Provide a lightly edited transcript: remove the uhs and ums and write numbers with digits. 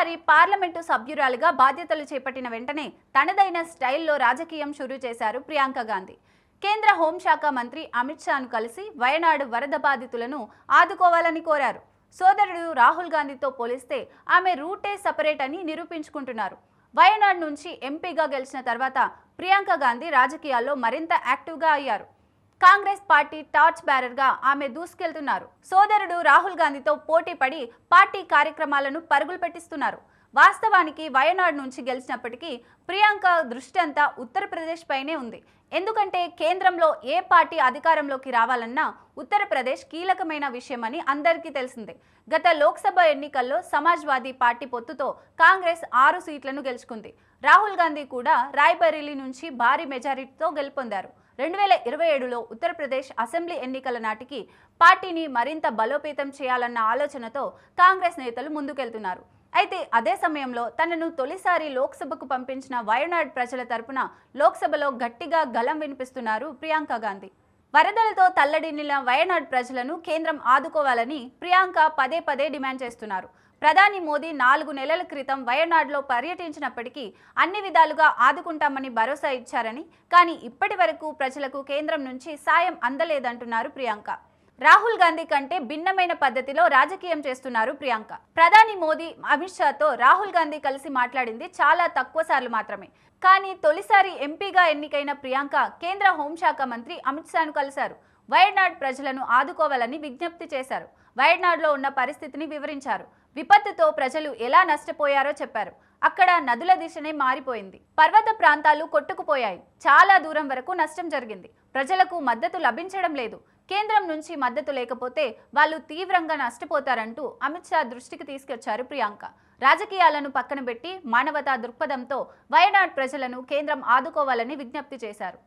తొలిసారి పార్లమెంటు సభ్యురాలిగా బాధ్యతలు చేపట్టిన వెంటనే తనదైన స్టైల్లో రాజకీయం షురూ చేశారు ప్రియాంక గాంధీ. కేంద్ర హోంశాఖ మంత్రి అమిత్ షాను కలిసి వయనాడు వరద బాధితులను ఆదుకోవాలని కోరారు. సోదరుడు రాహుల్ గాంధీతో పోలిస్తే ఆమె రూటే సపరేట్ అని నిరూపించుకుంటున్నారు. వయనాడు నుంచి ఎంపీగా గెలిచిన తర్వాత ప్రియాంక గాంధీ రాజకీయాల్లో మరింత యాక్టివ్గా అయ్యారు. కాంగ్రెస్ పార్టీ టార్చ్ బ్యారర్గా ఆమె దూసుకెళ్తున్నారు. సోదరుడు రాహుల్ గాంధీతో పోటీ పడి పార్టీ కార్యక్రమాలను పరుగులు పెట్టిస్తున్నారు. వాస్తవానికి వయనాడు నుంచి గెలిచినప్పటికీ ప్రియాంక దృష్టి అంతా ఉత్తరప్రదేశ్ పైనే ఉంది. ఎందుకంటే కేంద్రంలో ఏ పార్టీ అధికారంలోకి రావాలన్నా ఉత్తరప్రదేశ్ కీలకమైన విషయమని అందరికీ తెలిసిందే. గత లోక్సభ ఎన్నికల్లో సమాజ్వాదీ పార్టీ పొత్తుతో కాంగ్రెస్ 6 సీట్లను గెలుచుకుంది. రాహుల్ గాంధీ కూడా రాయ్బరేలీ నుంచి భారీ మెజారిటీతో గెలుపొందారు. 2027లో ఉత్తరప్రదేశ్ అసెంబ్లీ ఎన్నికల నాటికి పార్టీని మరింత బలోపేతం చేయాలన్న ఆలోచనతో కాంగ్రెస్ నేతలు ముందుకెళ్తున్నారు. అయితే అదే సమయంలో తనను తొలిసారి లోక్సభకు పంపించిన వయనాడ్ ప్రజల తరపున లోక్సభలో గట్టిగా గళం వినిపిస్తున్నారు ప్రియాంక గాంధీ. వరదలతో తల్లడిల్లిన వయనాడ్ ప్రజలను కేంద్రం ఆదుకోవాలని ప్రియాంక పదే పదే డిమాండ్ చేస్తున్నారు. ప్రధాని మోదీ 4 నెలల క్రితం వయనాడ్లో పర్యటించినప్పటికీ అన్ని విధాలుగా ఆదుకుంటామని భరోసా ఇచ్చారని, కానీ ఇప్పటి వరకు ప్రజలకు కేంద్రం నుంచి సాయం అందలేదంటున్నారు ప్రియాంక. రాహుల్ గాంధీ కంటే భిన్నమైన పద్ధతిలో రాజకీయం చేస్తున్నారు ప్రియాంక. ప్రధాని మోదీ అమిత్ షాతో రాహుల్ గాంధీ కలిసి మాట్లాడింది చాలా తక్కువ సార్లు మాత్రమే. కానీ తొలిసారి ఎంపీగా ఎన్నికైన ప్రియాంక కేంద్ర హోంశాఖ మంత్రి అమిత్ షాను కలిశారు. వయనాడ్ ప్రజలను ఆదుకోవాలని విజ్ఞప్తి చేశారు. వయనాడ్లో ఉన్న పరిస్థితిని వివరించారు. విపత్తుతో ప్రజలు ఎలా నష్టపోయారో చెప్పారు. అక్కడ నదుల దిశనే మారిపోయింది. పర్వత ప్రాంతాలు కొట్టుకుపోయాయి. చాలా దూరం వరకు నష్టం జరిగింది. ప్రజలకు మద్దతు లభించడం లేదు. కేంద్రం నుంచి మద్దతు లేకపోతే వాళ్ళు తీవ్రంగా నష్టపోతారంటూ అమిత్ షా దృష్టికి తీసుకొచ్చారు ప్రియాంక. రాజకీయాలను పక్కన పెట్టి మానవతా దృక్పథంతో వయనాడ్ ప్రజలను కేంద్రం ఆదుకోవాలని విజ్ఞప్తి చేశారు.